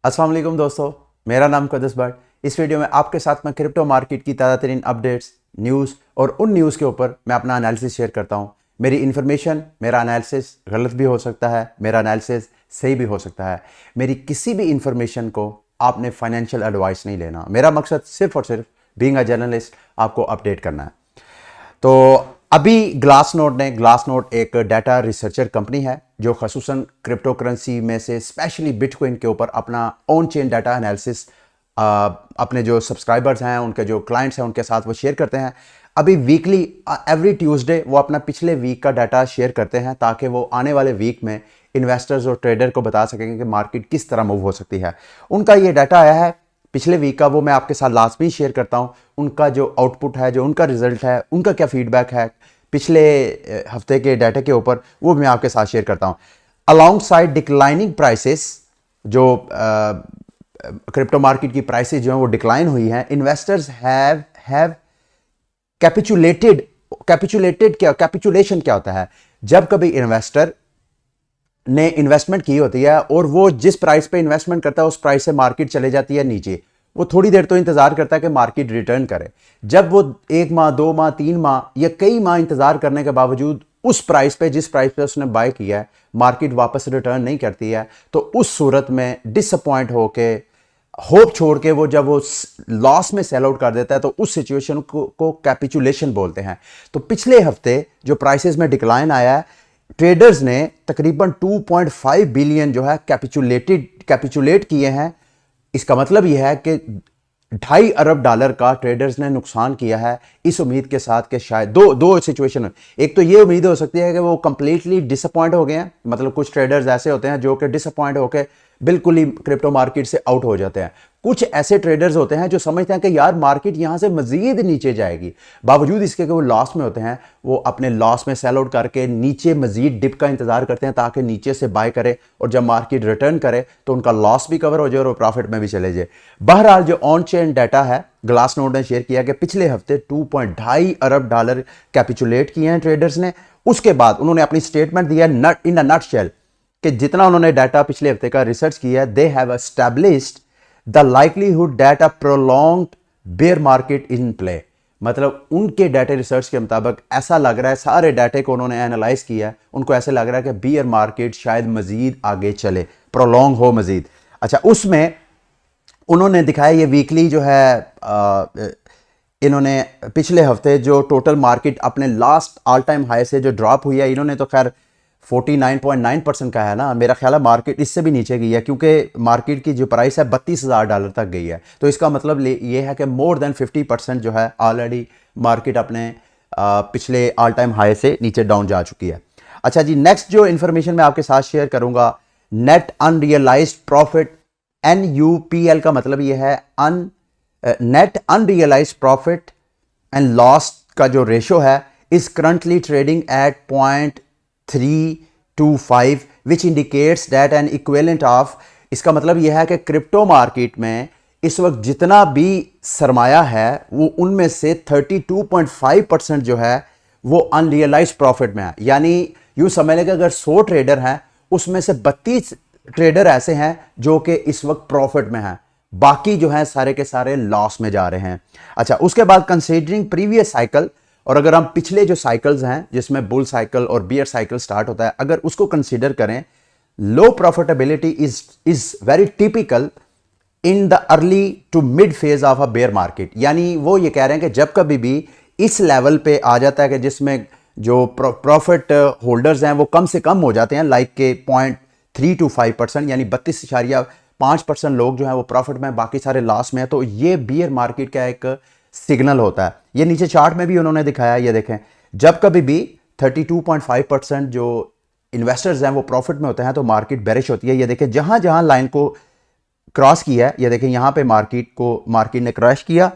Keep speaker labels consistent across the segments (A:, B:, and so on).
A: अस्सलाम वालेकुम दोस्तों, मेरा नाम कदस भट्ट। इस वीडियो में आपके साथ मैं क्रिप्टो मार्केट की ताज़ा तरीन अपडेट्स, न्यूज़ और उन न्यूज़ के ऊपर मैं अपना एनालिसिस शेयर करता हूं। मेरी इन्फॉर्मेशन, मेरा एनालिसिस गलत भी हो सकता है, मेरा एनालिसिस सही भी हो सकता है। मेरी किसी भी इन्फॉर्मेशन को आपने फाइनेंशियल एडवाइस नहीं लेना। मेरा मकसद सिर्फ और सिर्फ बीइंग अ जर्नलिस्ट आपको अपडेट करना है। तो अभी ग्लासनोड एक डाटा रिसर्चर कंपनी है जो खसूसन क्रिप्टो करेंसी में से स्पेशली बिटकॉइन के ऊपर अपना ऑन चेन डाटा एनालिसिस अपने जो सब्सक्राइबर्स हैं, उनके जो क्लाइंट्स हैं, उनके साथ वो शेयर करते हैं। अभी वीकली एवरी ट्यूसडे वो अपना पिछले वीक का डाटा शेयर करते हैं ताकि वो आने वाले वीक में इन्वेस्टर्स और ट्रेडर को बता सकेंगे कि मार्केट किस तरह मूव हो सकती है। उनका ये डाटा आया है पिछले वीक का, वो मैं आपके साथ लाजमी शेयर करता हूं। उनका जो आउटपुट है, जो उनका रिजल्ट है, उनका क्या फीडबैक है पिछले हफ्ते के डाटा के ऊपर, वो मैं आपके साथ शेयर करता हूं। अलॉन्ग साइड डिक्लाइनिंग प्राइसेस, जो क्रिप्टो मार्केट की प्राइसेस जो है वो डिक्लाइन हुई हैं, इन्वेस्टर्स हैव कैपिचुलेशन क्या होता है? जब कभी इन्वेस्टर ने इन्वेस्टमेंट की होती है और वो जिस प्राइस पे इन्वेस्टमेंट करता है उस प्राइस से मार्केट चले जाती है नीचे, वो थोड़ी देर तो इंतजार करता है कि मार्केट रिटर्न करे। जब वो 1 माह, 2 माह, 3 माह या कई माह इंतजार करने के बावजूद उस प्राइस पे, जिस प्राइस पे उसने बाय किया है, मार्केट वापस रिटर्न नहीं करती है, तो उस सूरत में डिसअपॉइंट होके, होप छोड़ के जब वो लॉस में सेल आउट कर देता है, तो उस सिचुएशन को कैपिचुलेशन बोलते हैं। तो पिछले हफ्ते जो प्राइसेस में डिक्लाइन आया है, ट्रेडर्स ने तकरीबन 2.5 बिलियन जो है कैपिचुलेट किए हैं। इसका मतलब यह है कि $2.5 अरब का ट्रेडर्स ने नुकसान किया है, इस उम्मीद के साथ कि शायद दो सिचुएशन। एक तो ये उम्मीद हो सकती है कि वो कंप्लीटली डिसअपॉइंट हो गए हैं, मतलब कुछ ट्रेडर्स ऐसे होते हैं जो कि डिसअपॉइंट होकर बिल्कुल ही क्रिप्टो मार्केट से आउट हो जाते हैं। कुछ ऐसे ट्रेडर्स होते हैं जो समझते हैं कि यार मार्केट यहां से मजीद नीचे जाएगी, बावजूद इसके कि वो लॉस में होते हैं, वो अपने लॉस में सेल आउट करके नीचे मजीद डिप का इंतजार करते हैं ताकि नीचे से बाय करे और जब मार्केट रिटर्न करे तो उनका लॉस भी कवर हो जाए और वो प्रॉफिट में भी चले जाए। बहरहाल जो ऑन चेन डाटा है, ग्लासनोड ने शेयर किया कि पिछले हफ्ते $2.5 अरब कैपिचुलेट किए हैं ट्रेडर्स ने। उसके बाद उन्होंने अपनी स्टेटमेंट दिया इन अ नटशेल कि जितना उन्होंने डाटा पिछले हफ्ते का रिसर्च किया, they have established the likelihood that a prolonged bear market in play. मतलब उनके डाटा रिसर्च के मुताबिक ऐसा लग रहा है, सारे डाटे को उन्होंने एनालाइज किया है, उनको ऐसे लग रहा है कि बियर मार्केट शायद मजीद आगे चले, प्रोलॉन्ग हो मजीद। अच्छा, उसमें उन्होंने दिखाया ये वीकली जो है, इन्होंने पिछले हफ्ते जो टोटल मार्केट अपने लास्ट ऑल टाइम हाई से जो ड्रॉप हुई है, इन्होंने तो खैर 49.9% का है ना, मेरा ख्याल है मार्केट इससे भी नीचे गई है क्योंकि मार्केट की जो प्राइस है $32,000 तक गई है। तो इसका मतलब ये है कि मोर देन 50% जो है ऑलरेडी मार्केट अपने पिछले ऑल टाइम हाई से नीचे डाउन जा चुकी है। अच्छा जी, नेक्स्ट जो इन्फॉर्मेशन मैं आपके साथ शेयर करूंगा, नेट अनरियलाइज्ड प्रॉफिट, NUPL का मतलब ये है net unrealised profit and loss का जो रेशो है, is currently trading at 0.325 which indicates that N equivalent of. इसका मतलब यह है कि क्रिप्टो मार्केट में इस वक्त जितना भी सरमाया है वो उनमें से 32.5% जो है वो अनरियलाइज प्रॉफिट में है। यानी यूं समझ लें कि अगर 100 ट्रेडर हैं उसमें से 32 ट्रेडर ऐसे हैं जो कि इस वक्त प्रॉफिट में हैं, बाकी जो हैं सारे के सारे लॉस में जा रहे हैं। अच्छा, उसके बाद कंसीडरिंग प्रीवियस साइकिल, और अगर हम पिछले जो साइकिल्स हैं जिसमें बुल साइकिल और बियर साइकिल स्टार्ट होता है, अगर उसको कंसीडर करें, low profitability is very typical in the early to mid phase of a bear market. यानी वो ये कह रहे हैं कि जब कभी भी इस लेवल पे आ जाता है कि जिसमें जो प्रॉफिट होल्डर्स हैं वो कम से कम हो जाते हैं, लाइक के 0.325%, यानी 32.5% लोग जो हैं वो प्रॉफिट में, बाकी सारे लॉस में है, तो ये बियर मार्केट का एक सिग्नल होता है। ये नीचे चार्ट में भी उन्होंने दिखाया, ये देखें, जब कभी भी 32.5% जो इन्वेस्टर्स हैं वो प्रॉफिट में होते हैं तो मार्केट बेरिश होती है। ये देखें, जहां जहां लाइन को क्रॉस किया है, ये देखें यहां पे मार्केट ने क्रैश किया,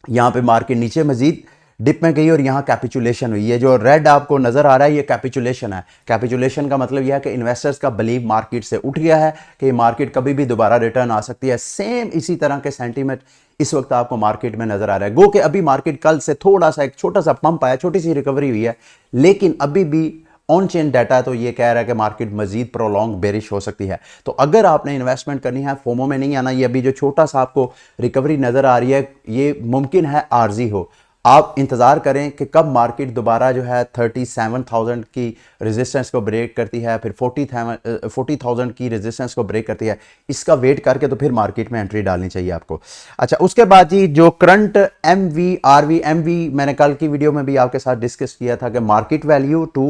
A: यहां पे मार्केट नीचे मजीद डिप में गई और यहां कैपिचुलेशन हुई। ये जो रेड आपको नजर आ रहा है ये कैपिचुलेशन है। कैपिचुलेशन का मतलब यह है कि इन्वेस्टर्स का बिलीव मार्केट से उठ गया है कि मार्केट कभी भी दोबारा रिटर्न आ सकती है। सेम इसी तरह के सेंटीमेंट इस वक्त आपको मार्केट में नजर आ रहा है। गो कि अभी मार्केट कल से थोड़ा सा एक छोटा सा पंप आया, छोटी सी रिकवरी हुई है, लेकिन अभी भी ऑन चेन डाटा तो ये कह रहा है कि मार्केट मजीद प्रोलॉन्ग बेरिश हो सकती है। तो अगर आपने इन्वेस्टमेंट करनी है, फोमो में नहीं आना। ये अभी जो छोटा सा आपको रिकवरी नज़र आ रही है, ये मुमकिन है आर्जी हो। आप इंतज़ार करें कि कब मार्केट दोबारा जो है 37,000 की रेजिस्टेंस को ब्रेक करती है, फिर 40,000 की रेजिस्टेंस को ब्रेक करती है। इसका वेट करके तो फिर मार्केट में एंट्री डालनी चाहिए आपको। अच्छा, उसके बाद जी जो करंट एमवी मैंने कल की वीडियो में भी आपके साथ डिस्कस किया था कि market value to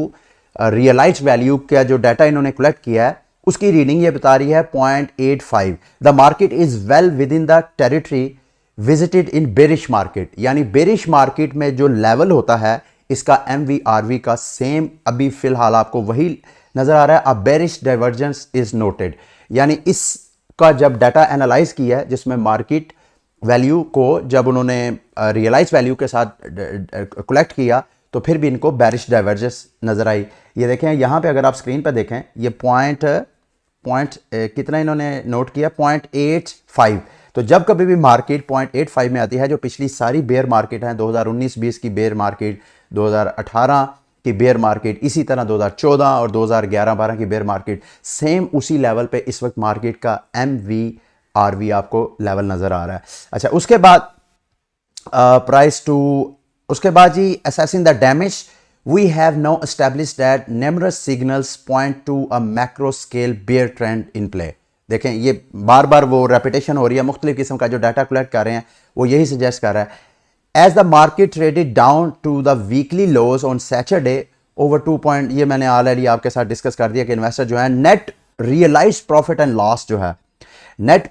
A: realised value का जो डाटा इन्होंने कलेक्ट किया है उसकी रीडिंग ये बता रही है 0.85। The market is well with in the territory visited in bearish market, यानी बेरिश मार्केट में जो लेवल होता है इसका MVRV का सेम अभी फिलहाल आपको वही नजर आ रहा है। अ बेरिश डाइवर्जेंस इज नोटेड, यानी इसका जब डाटा एनालाइज किया है जिसमें मार्केट वैल्यू को जब उन्होंने रियलाइज वैल्यू के साथ कलेक्ट किया तो फिर भी इनको बेरिश डाइवर्जेंस नजर आई। ये देखें यहाँ पे, अगर आप स्क्रीन पर देखें, ये पॉइंट कितना इन्होंने नोट किया, 0.85। तो जब कभी भी मार्केट 0.85 में आती है, जो पिछली सारी बेयर मार्केट हैं, 2019-20 की बेयर मार्केट, 2018 की बेयर मार्केट, इसी तरह 2014 और 2011-12 की बेयर मार्केट, सेम उसी लेवल पे इस वक्त मार्केट का MVRV आपको लेवल नज़र आ रहा है। अच्छा, उसके बाद उसके बाद जी assessing the damage, we have now established that numerous signals point to a macro scale bear trend in play। देखें, ये बार बार वो रेपिटेशन हो रही है, मुख्तलिफ किस्म का जो डाटा कलेक्ट कर रहे हैं वो यही सजेस्ट कर रहा है। As the market traded down to the weekly lows on Saturday over 2 point, ये मैंने ऑलरेडी आपके साथ डिस्कस कर दिया कि इन्वेस्टर जो है net realised profit and loss जो है, net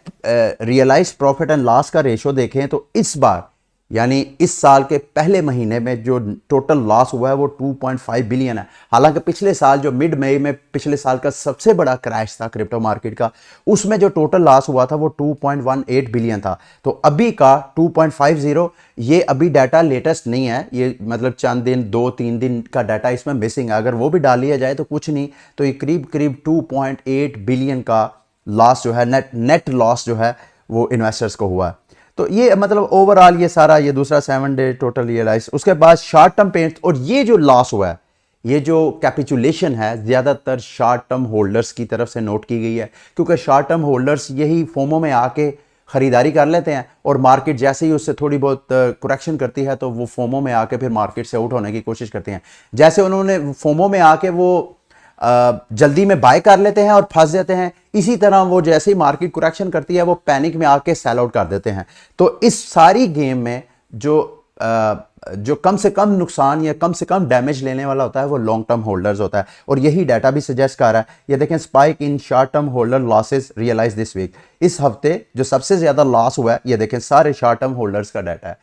A: realised profit and loss का रेशो देखें तो इस बार यानी इस साल के पहले महीने में जो टोटल लॉस हुआ है वो 2.5 बिलियन है। हालांकि पिछले साल जो मिड मई में पिछले साल का सबसे बड़ा क्रैश था क्रिप्टो मार्केट का, उसमें जो टोटल लॉस हुआ था वो 2.18 बिलियन था। तो अभी का 2.50, ये अभी डाटा लेटेस्ट नहीं है, ये मतलब चंद दिन 2-3 दिन का डाटा इसमें मिसिंग है। अगर वो भी डाल लिया जाए तो कुछ नहीं, तो ये करीब करीब 2.8 बिलियन का लॉस जो है, नेट लॉस जो है वो इन्वेस्टर्स को हुआ है। तो ये मतलब ओवरऑल ये सारा, ये दूसरा 7 डे टोटल रियलाइज। उसके बाद शॉर्ट टर्म पेंट, और ये जो लॉस हुआ है, ये जो कैपिचुलेशन है, ज़्यादातर शॉर्ट टर्म होल्डर्स की तरफ से नोट की गई है, क्योंकि शॉर्ट टर्म होल्डर्स यही फोमो में आके ख़रीदारी कर लेते हैं और मार्केट जैसे ही उससे थोड़ी बहुत करेक्शन करती है तो वो फोमो में आके फिर मार्केट से आउट होने की कोशिश करते हैं। जैसे उन्होंने फोमो में आके वो जल्दी में बाय कर लेते हैं और फंस जाते हैं, इसी तरह वो जैसे ही मार्केट करेक्शन करती है वो पैनिक में आके सेल आउट कर देते हैं। तो इस सारी गेम में जो कम से कम नुकसान या कम से कम डैमेज लेने वाला होता है वो लॉन्ग टर्म होल्डर्स होता है, और यही डाटा भी सजेस्ट कर रहा है। ये देखें, spike in short term holder losses realise this week, इस हफ्ते जो सबसे ज्यादा लॉस हुआ है, ये देखें सारे शॉर्ट टर्म होल्डर्स का डाटा है।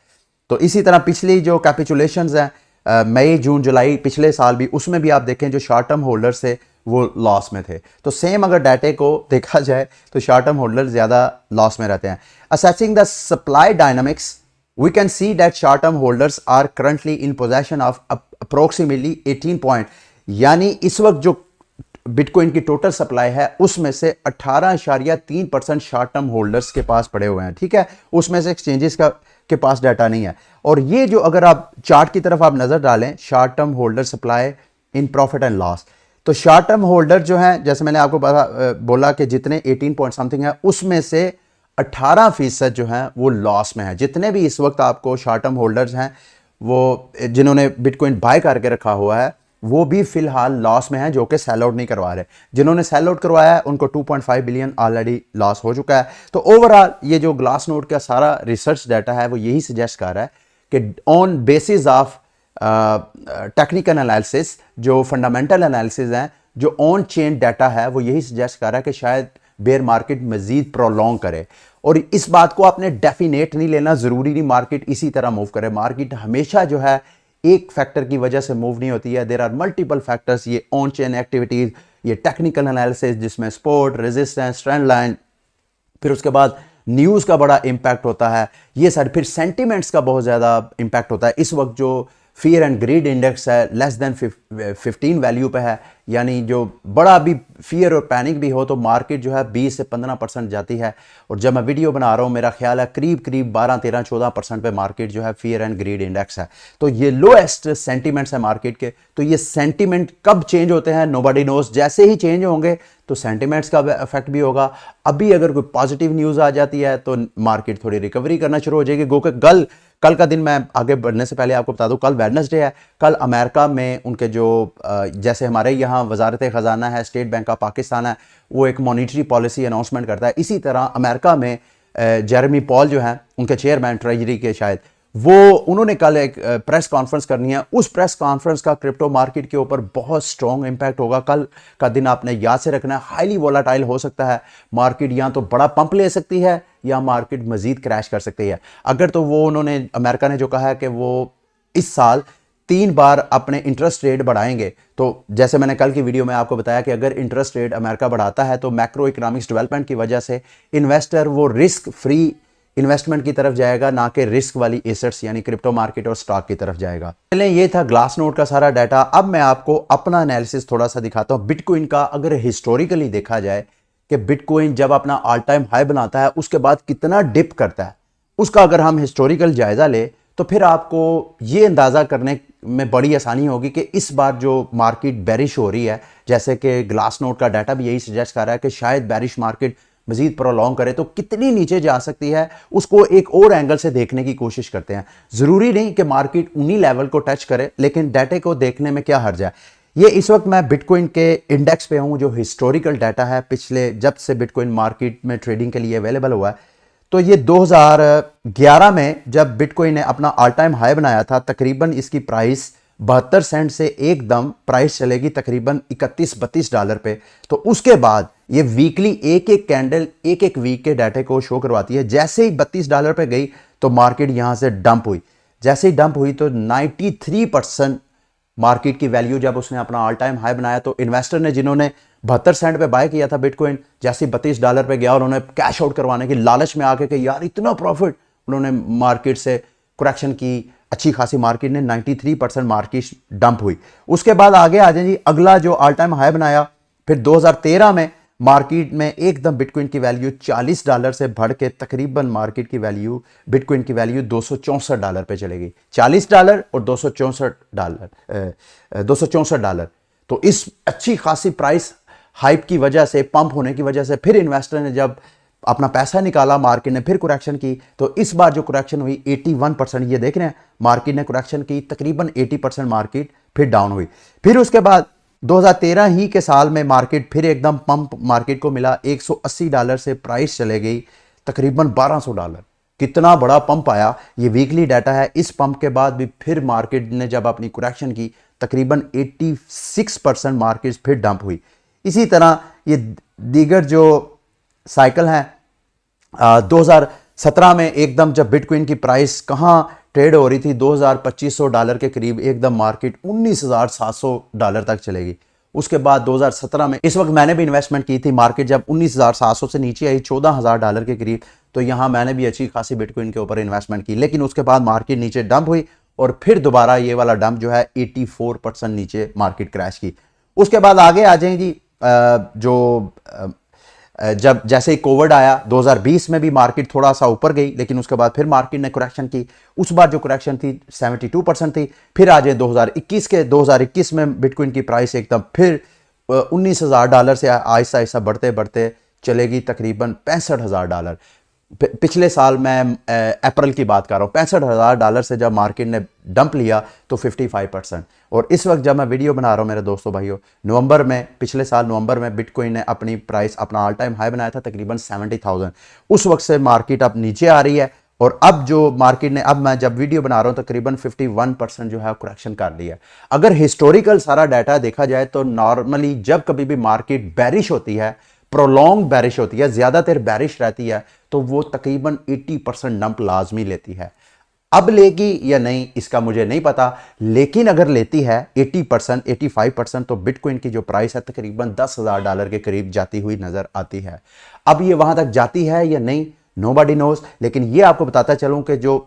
A: तो इसी तरह पिछली जो कैपिचुलेशंस हैं मई जून जुलाई पिछले साल भी, उसमें भी आप देखें जो शॉर्ट टर्म होल्डर्स थे वो लॉस में थे। तो सेम अगर डाटे को देखा जाए तो शॉर्ट टर्म होल्डर ज्यादा लॉस में रहते हैं। Assessing the supply dynamics, we can see that short term holders are currently in possession of approximately 18 point, यानी इस वक्त जो बिटकॉइन की टोटल सप्लाई है उसमें से 18.3% शॉर्ट टर्म होल्डर्स के पास पड़े हुए हैं। ठीक है, उसमें से एक्सचेंजेस के पास डाटा नहीं है। और ये जो अगर आप चार्ट की तरफ आप नजर डालें, short term holder supply in profit and loss, तो शॉर्ट टर्म होल्डर जो हैं, जैसे मैंने आपको बोला कि जितने 18 पॉइंट समथिंग है उसमें से 18% जो हैं वो लॉस में है। जितने भी इस वक्त आपको शॉर्ट टर्म होल्डर्स हैं वो जिन्होंने बिटकॉइन बाय करके रखा हुआ है वो भी फिलहाल लॉस में है, जो कि सेल आउट नहीं करवा रहे। जिन्होंने सेल आउट करवाया है उनको 2.5 बिलियन ऑलरेडी लॉस हो चुका है। तो ओवरऑल ये जो ग्लास नोड का सारा रिसर्च डाटा है वो यही सजेस्ट कर रहा है कि on basis of technical analysis, जो फंडामेंटल एनालिसिस हैं, जो ऑन चेन डाटा है वो यही सजेस्ट कर रहा है कि शायद बेयर मार्केट मजीद प्रोलॉन्ग करे। और इस बात को आपने डेफिनेट नहीं लेना, जरूरी नहीं मार्केट इसी तरह मूव करे। मार्केट हमेशा जो है एक फैक्टर की वजह से मूव नहीं होती है, देयर आर मल्टीपल फैक्टर्स। ये ऑन चेन एक्टिविटीज, ये टेक्निकल एनालिसिस जिसमें सपोर्ट, रेजिस्टेंस, ट्रेंड लाइन, फिर उसके बाद न्यूज़ का बड़ा इम्पैक्ट होता है, ये सारे, फिर सेंटिमेंट्स का बहुत ज़्यादा इम्पैक्ट होता है। इस वक्त जो फियर एंड ग्रीड इंडेक्स है लेस देन 15 वैल्यू पे है, यानी जो बड़ा भी फियर और पैनिक भी हो तो मार्केट जो है 20 से 15% जाती है। और जब मैं वीडियो बना रहा हूँ मेरा ख्याल है करीब करीब 12, 13, 14% पे मार्केट जो है फियर एंड ग्रीड इंडेक्स है। तो ये लोएस्ट सेंटीमेंट्स है मार्केट के। तो ये सेंटीमेंट कब चेंज होते हैं नोबडी नोज। जैसे ही चेंज होंगे तो सेंटीमेंट्स का इफेक्ट भी होगा। अभी अगर कोई पॉजिटिव न्यूज़ आ जाती है तो मार्केट थोड़ी रिकवरी करना शुरू हो जाएगी। गो के कल का दिन, मैं आगे बढ़ने से पहले आपको बता दूं, कल वेडनेसडे है। कल अमेरिका में उनके जो जैसे हमारे यहाँ वजारत ख़जाना है, स्टेट बैंक ऑफ पाकिस्तान है, वो एक मॉनिटरी पॉलिसी अनाउंसमेंट करता है। इसी तरह अमेरिका में जेरेमी पॉल जो हैं उनके चेयरमैन ट्रेजरी के शायद, वो उन्होंने कल एक प्रेस कॉन्फ्रेंस करनी है। उस प्रेस कॉन्फ्रेंस का क्रिप्टो मार्केट के ऊपर बहुत स्ट्रॉन्ग इंपैक्ट होगा। कल का दिन आपने याद से रखना है, हाईली वोलाटाइल हो सकता है। मार्केट या तो बड़ा पंप ले सकती है या मार्केट मजीद क्रैश कर सकती है। अगर तो वो उन्होंने अमेरिका ने जो कहा है कि वो इस साल 3 बार अपने इंटरेस्ट रेट बढ़ाएंगे, तो जैसे मैंने कल की वीडियो में आपको बताया कि अगर इंटरेस्ट रेट अमेरिका बढ़ाता है तो मैक्रो इकोनॉमिक्स डेवलपमेंट की वजह से इन्वेस्टर वो रिस्क फ्री इन्वेस्टमेंट की तरफ जाएगा, ना कि रिस्क वाली एसेट्स यानी क्रिप्टो मार्केट और स्टॉक की तरफ जाएगा। पहले ये था ग्लास नोट का सारा डाटा। अब मैं आपको अपना एनालिसिस थोड़ा सा दिखाता हूं बिटकॉइन का। अगर हिस्टोरिकली देखा जाए कि बिटकॉइन जब अपना ऑल टाइम हाई बनाता है उसके बाद कितना डिप करता है, उसका अगर हम हिस्टोरिकल जायजा ले तो फिर आपको ये अंदाज़ा करने में बड़ी आसानी होगी कि इस बार जो मार्केट बेरिश हो रही है, जैसे कि ग्लास नोट का डाटा भी यही सजेस्ट कर रहा है कि शायद बेरिश मार्केट मजीद प्रोलॉन्ग करे तो कितनी नीचे जा सकती है, उसको एक और एंगल से देखने की कोशिश करते हैं। ज़रूरी नहीं कि मार्केट उन्हीं लेवल को टच करे, लेकिन डाटे को देखने में क्या हर्ज है। ये इस वक्त मैं बिटकॉइन के इंडेक्स पे हूँ, जो हिस्टोरिकल डाटा है पिछले जब से बिटकॉइन मार्केट में ट्रेडिंग के लिए अवेलेबल हुआ है। तो ये 2011 में जब बिटकॉइन ने अपना ऑल टाइम हाई बनाया था, तकरीबन इसकी प्राइस 72 सेंट से एकदम प्राइस चलेगी तकरीबन 31-32 डॉलर पे। तो उसके बाद ये वीकली एक एक कैंडल एक एक वीक के डाटे को शो करवाती है। जैसे ही 32 डॉलर पे गई तो मार्केट यहां से डंप हुई। जैसे ही डंप हुई तो 93% मार्केट की वैल्यू, जब उसने अपना ऑल टाइम हाई बनाया तो इन्वेस्टर ने जिन्होंने 72 सेंट पे बाय किया था बिटकॉइन, जैसे 32 डॉलर पे गया और उन्होंने कैश आउट करवाने की लालच में आके कि यार इतना प्रॉफिट, उन्होंने मार्केट से करेक्शन की अच्छी खासी। मार्केट ने 93% मार्केट डंप हुई। उसके बाद आगे आ जाए जी, अगला जो ऑल टाइम हाई बनाया फिर 2013 में मार्केट में एकदम बिटकॉइन की वैल्यू 40 डॉलर से बढ़ के तकरीबन मार्केट की वैल्यू, बिटकॉइन की वैल्यू 264 डॉलर पे चलेगी। 40 डॉलर और 264 डॉलर। तो इस अच्छी खासी प्राइस हाइप की वजह से, पंप होने की वजह से, फिर इन्वेस्टर ने जब अपना पैसा निकाला, मार्केट ने फिर करेक्शन की। तो इस बार जो करेक्शन हुई 81%, ये देख रहे हैं मार्केट ने करेक्शन की, तकरीबन 80% मार्केट फिर डाउन हुई। फिर उसके बाद 2013 ही के साल में मार्केट फिर एकदम पंप मार्केट को मिला। 180 डॉलर से प्राइस चले गई तकरीबन 1200 डॉलर। कितना बड़ा पंप आया, ये वीकली डाटा है। इस पंप के बाद भी फिर मार्केट ने जब अपनी करेक्शन की तकरीबन 86% मार्केट फिर डंप हुई। इसी तरह ये दीगर जो साइकिल है, 2017 में एकदम जब बिटकॉइन की प्राइस कहाँ ट्रेड हो रही थी 2200 डॉलर के करीब, एकदम मार्केट 19,700 डॉलर तक चलेगी। उसके बाद 2017 में, इस वक्त मैंने भी इन्वेस्टमेंट की थी, मार्केट जब 19,700 से नीचे आई 14,000 डॉलर के करीब, तो यहाँ मैंने भी अच्छी खासी बिटकॉइन के ऊपर इन्वेस्टमेंट की। लेकिन उसके बाद मार्केट नीचे डंप हुई और फिर दोबारा ये वाला डंप जो है 84% नीचे मार्केट क्रैश की। उसके बाद आगे आ जाए जी, जब जैसे ही कोविड आया 2020 में भी मार्केट थोड़ा सा ऊपर गई, लेकिन उसके बाद फिर मार्केट ने करेक्शन की। उस बार जो करेक्शन थी 72% थी। फिर आ जाए 2021 में बिटकॉइन की प्राइस एकदम फिर 19,000 डॉलर से आहिस्ता आहिस्ता बढ़ते बढ़ते चलेगी तकरीबन 65,000 डॉलर। पिछले साल मैं अप्रैल की बात कर रहा हूँ, 65,000 डॉलर से जब मार्केट ने डंप लिया तो 55%। और इस वक्त जब मैं वीडियो बना रहा हूँ मेरे दोस्तों भाइयों, नवंबर में, पिछले साल नवंबर में बिटकॉइन ने अपनी प्राइस, अपना ऑल टाइम हाई बनाया था तकरीबन 70,000। उस वक्त से मार्केट अब नीचे आ रही है और अब जो मार्केट ने, अब मैं जब वीडियो बना रहा हूँ तकरीबन 51% जो है करेक्शन कर लिया। अगर हिस्टोरिकल सारा डाटा देखा जाए तो नॉर्मली जब कभी भी मार्केट बैरिश होती है, प्रोलॉन्ग बैरिश होती है, ज्यादातर बैरिश रहती है, तो वो तकरीबन 80% डंप लाजमी लेती है। अब लेगी या नहीं इसका मुझे नहीं पता, लेकिन अगर लेती है 80%, 85%, तो बिटकॉइन की जो प्राइस है तकरीबन 10,000 डॉलर के करीब जाती हुई नजर आती है। अब ये वहां तक जाती है या नहीं, नोबडी नोज। लेकिन ये आपको बताता चलूं कि जो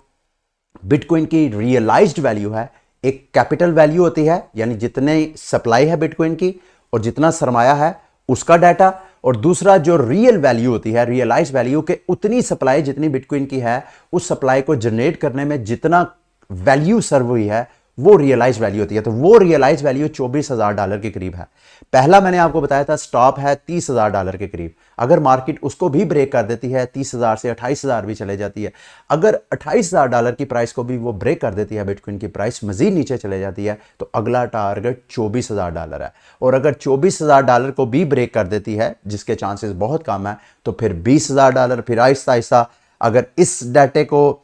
A: बिटकॉइन की रियलाइज्ड वैल्यू है एक कैपिटल वैल्यू होती है, यानी जितने सप्लाई है बिटकॉइन की और जितना सरमाया है उसका डाटा, और दूसरा जो रियल वैल्यू होती है, रियलाइज वैल्यू के उतनी सप्लाई जितनी बिटकॉइन की है, उस सप्लाई को जनरेट करने में जितना वैल्यू सर्व हुई है वो रियलाइज वैल्यू होती है। तो वो रियलाइज वैल्यू $24,000 के करीब है। पहला मैंने आपको बताया था स्टॉप है $30,000 के करीब। अगर मार्केट उसको भी ब्रेक कर देती है, 30,000 से 28,000 भी चले जाती है, अगर $28,000 की प्राइस को भी वो ब्रेक कर देती है, बिटकॉइन की प्राइस मजीद नीचे चले जाती है, तो अगला टारगेट $24,000 है। और अगर $24,000 को भी ब्रेक कर देती है, जिसके चांसेस बहुत कम है, तो फिर $20,000, फिर आहिस्ता आहिस्ता अगर इस डाटे को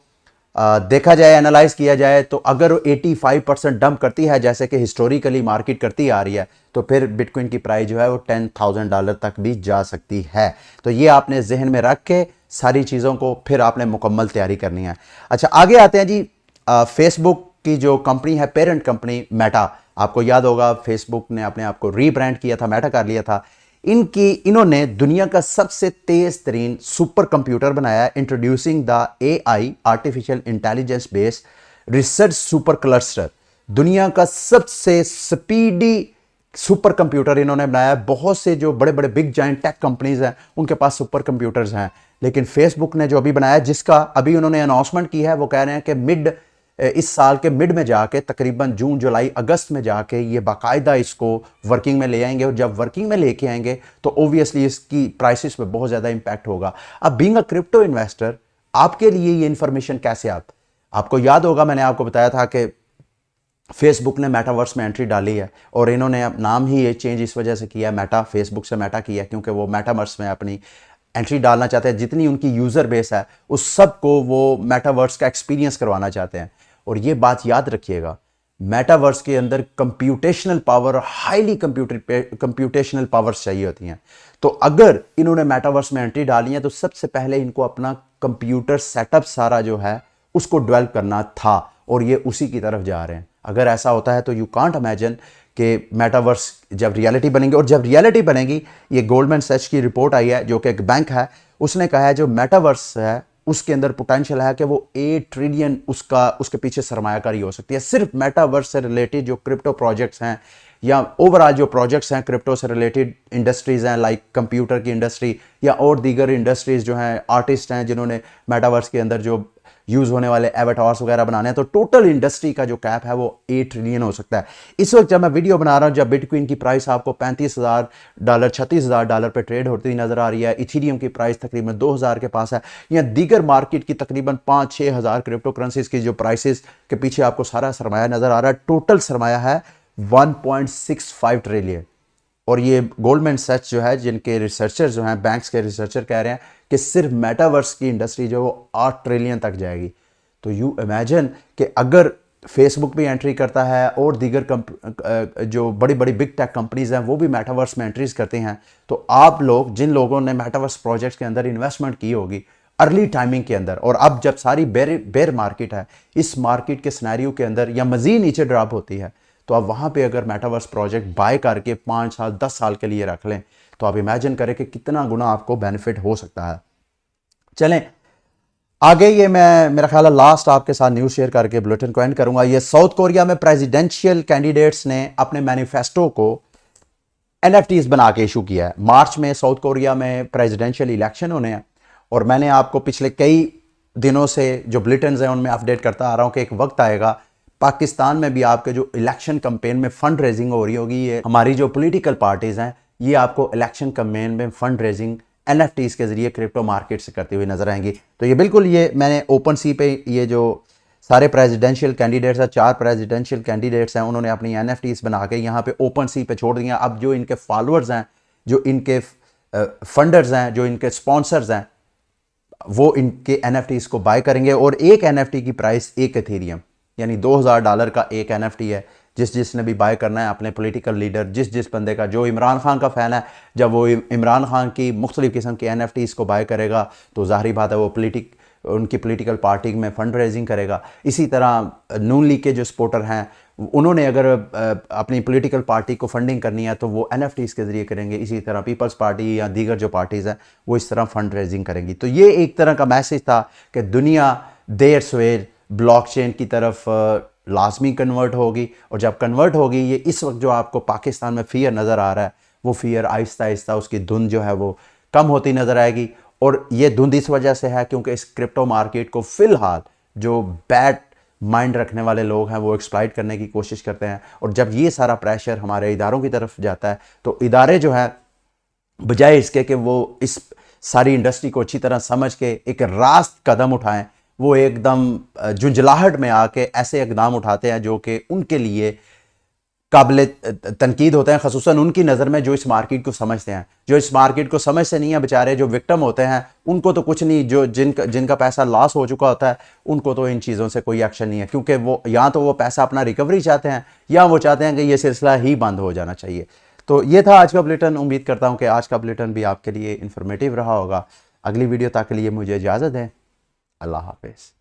A: देखा जाए, एनालाइज किया जाए, तो अगर 85% डंप करती है जैसे कि हिस्टोरिकली मार्केट करती आ रही है, तो फिर बिटकॉइन की प्राइस जो है वो $10,000 तक भी जा सकती है। तो ये आपने जहन में रख के सारी चीज़ों को फिर आपने मुकम्मल तैयारी करनी है। अच्छा, आगे आते हैं जी। फेसबुक की जो कंपनी है, पेरेंट कंपनी मेटा, आपको याद होगा फेसबुक ने अपने आप को रीब्रांड किया था, मेटा कर लिया था। इन्होंने दुनिया का सबसे तेज तरीन सुपर कंप्यूटर बनाया, introducing the AI artificial intelligence based research super cluster. दुनिया का सबसे स्पीडी सुपर कंप्यूटर इन्होंने बनाया। बहुत से जो बड़े बड़े बिग जाइंट टेक कंपनीज हैं उनके पास सुपर कंप्यूटर्स हैं, लेकिन फेसबुक ने जो अभी बनाया, जिसका अभी उन्होंने अनाउंसमेंट की है, वो कह रहे हैं कि इस साल के मिड में जाके, तकरीबन जून जुलाई अगस्त में जाके ये बाकायदा इसको वर्किंग में ले आएंगे। और जब वर्किंग में लेके आएंगे तो ओबियसली इसकी प्राइसेस पे बहुत ज़्यादा इंपैक्ट होगा। अब बीइंग अ क्रिप्टो इन्वेस्टर, आपके लिए ये इंफॉर्मेशन कैसे आपको याद होगा, मैंने आपको बताया था कि फेसबुक ने मेटावर्स में एंट्री डाली है, और इन्होंने नाम ही ये चेंज इस वजह से किया, मेटा, फेसबुक से मेटा किया, क्योंकि वो मेटावर्स में अपनी एंट्री डालना चाहते हैं। जितनी उनकी यूज़र बेस है उस सब को वो मेटावर्स का एक्सपीरियंस करवाना चाहते हैं। और ये बात याद रखिएगा, मेटावर्स के अंदर computational power, highly computational powers चाहिए होती हैं। तो अगर इन्होंने मेटावर्स में एंट्री डाली है, तो सबसे पहले इनको अपना कंप्यूटर सेटअप सारा जो है उसको डेवलप करना था, और ये उसी की तरफ जा रहे हैं। अगर ऐसा होता है तो यू कांट इमेजिन कि मेटावर्स जब रियलिटी बनेंगे। और जब रियलिटी बनेगी, ये गोल्डमैन सैच की रिपोर्ट आई है, जो कि एक बैंक है, उसने कहा है जो मेटावर्स है उसके अंदर पोटेंशियल है कि वो 8 ट्रिलियन उसके पीछे सरमायाकारी हो सकती है। सिर्फ मेटावर्स से रिलेटेड जो क्रिप्टो प्रोजेक्ट्स हैं, या ओवरऑल जो प्रोजेक्ट्स हैं क्रिप्टो से रिलेटेड, इंडस्ट्रीज़ हैं लाइक कंप्यूटर की इंडस्ट्री या और दीगर इंडस्ट्रीज़ जो हैं, आर्टिस्ट हैं जिन्होंने मेटावर्स के अंदर जो यूज़ होने वाले एवाटार्स वगैरह बनाने हैं, तो टोटल इंडस्ट्री का जो कैप है वो 8 ट्रिलियन हो सकता है। इस वक्त जब मैं वीडियो बना रहा हूँ, जब बिटकॉइन की प्राइस आपको $35,000 $36,000 पे ट्रेड होती नजर आ रही है, इथीरियम की प्राइस तकरीबन 2,000 के पास है, या दीगर मार्केट की तकरीबन 5-6 हज़ार क्रिप्टो करेंसीज की जो प्राइसेस के पीछे आपको सारा सरमाया नजर आ रहा है, टोटल सरमाया है 1.65 ट्रिलियन। और ये गोल्डमैन सैच जो है, जिनके रिसर्चर जो हैं, बैंक्स के रिसर्चर कह रहे हैं कि सिर्फ मेटावर्स की इंडस्ट्री जो वो 8 ट्रिलियन तक जाएगी। तो यू इमेजिन कि अगर फेसबुक भी एंट्री करता है और दीगर जो बड़ी बड़ी बिग टेक कंपनीज हैं वो भी मेटावर्स में एंट्रीज करते हैं, तो आप लोग, जिन लोगों ने मेटावर्स प्रोजेक्ट्स के अंदर इन्वेस्टमेंट की होगी अर्ली टाइमिंग के अंदर, और अब जब सारी बेर मार्केट है, इस मार्केट के सिनेरियो के अंदर या मजीद नीचे ड्रॉप होती है, तो आप वहाँ पे अगर मेटावर्स प्रोजेक्ट बाय करके 5 साल 10 साल के लिए रख लें, तो आप इमेजिन करें कि कितना गुना आपको बेनिफिट हो सकता है। चलें आगे, ये मैं मेरा ख्याल है लास्ट आपके साथ न्यूज़ शेयर करके बुलेटिन को एंड करूंगा। ये साउथ कोरिया में प्रेसिडेंशियल कैंडिडेट्स ने अपने मैनिफेस्टो को NFTs बना के इशू किया है। मार्च में साउथ कोरिया में प्रेसिडेंशियल इलेक्शन होने हैं, और मैंने आपको पिछले कई दिनों से जो बुलेटिन हैं उनमें अपडेट करता आ रहा हूं कि एक वक्त आएगा पाकिस्तान में भी आपके जो इलेक्शन कैंपेन में फंड रेजिंग हो रही होगी, ये हमारी जो पॉलिटिकल पार्टीज हैं ये आपको इलेक्शन कैंपेन में फंड रेजिंग NFTs के जरिए क्रिप्टो मार्केट से करती हुई नजर आएंगी। तो ये बिल्कुल, ये मैंने ओपन सी पे ये जो सारे प्रेसिडेंशियल कैंडिडेट्स हैं, 4 प्रेसिडेंशियल कैंडिडेट्स हैं, उन्होंने अपनी NFTs बना के यहाँ पे ओपन सी पे छोड़ दिया। अब जो इनके फॉलोअर्स हैं, जो इनके फंडर्स हैं, जो इनके स्पॉन्सर्स हैं, वो इनके NFTs को बाय करेंगे। और एक NFT की प्राइस 1 इथेरियम यानी $2,000 का एक NFT है। जिसने भी बाय करना है, अपने पॉलिटिकल लीडर, जिस बंदे का, जो इमरान खान का फ़ैन है, जब वो इमरान खान की मुख्तलिफ़ किस्म की NFTs को बाय करेगा तो ज़ाहिर बात है वो उनकी पॉलिटिकल पार्टी में फ़ंड रेजिंग करेगा। इसी तरह नून लीग के जो सपोर्टर हैं, उन्होंने अगर अपनी पॉलिटिकल पार्टी को फंडिंग करनी है तो वो NFTs के ज़रिए करेंगे। इसी तरह पीपल्स पार्टी या दीगर जो पार्टीज़ हैं वो इस तरह फंड रेजिंग करेंगी। तो ये एक तरह का मैसेज था कि दुनिया देर सवेर ब्लॉकचेन की तरफ लाजमी कन्वर्ट होगी, और जब कन्वर्ट होगी, ये इस वक्त जो आपको पाकिस्तान में फियर नज़र आ रहा है, वो फियर आहिस्ता आहिस्ता उसकी धुंध जो है वो कम होती नज़र आएगी। और ये धुंध इस वजह से है क्योंकि इस क्रिप्टो मार्केट को फ़िलहाल जो बैड माइंड रखने वाले लोग हैं वो एक्सप्लॉइट करने की कोशिश करते हैं। और जब ये सारा प्रेशर हमारे इदारों की तरफ जाता है तो इदारे जो है बजाय इसके कि वो इस सारी इंडस्ट्री को अच्छी तरह समझ के एक रास्त कदम उठाएं, वो एकदम झुंझलाहट में आके ऐसे इकदाम उठाते हैं जो कि उनके लिए काबिल तनकीद होते हैं, खसूसन उनकी नज़र में जो इस मार्केट को समझते हैं। जो इस मार्केट को समझते नहीं है बेचारे, जो विक्टिम होते हैं, उनको तो कुछ नहीं, जो जिनका पैसा लॉस हो चुका होता है उनको तो इन चीज़ों से कोई एक्शन नहीं है, क्योंकि वो या तो वो पैसा अपना रिकवरी चाहते हैं या वो चाहते हैं कि ये सिलसिला ही बंद हो जाना चाहिए। तो ये था आज का बुलेटिन। उम्मीद करता हूँ कि आज का बुलेटिन भी आपके लिए इंफॉर्मेटिव रहा होगा। अगली वीडियो तक के लिए मुझे इजाज़त दें। अल्लाह हाफिज़।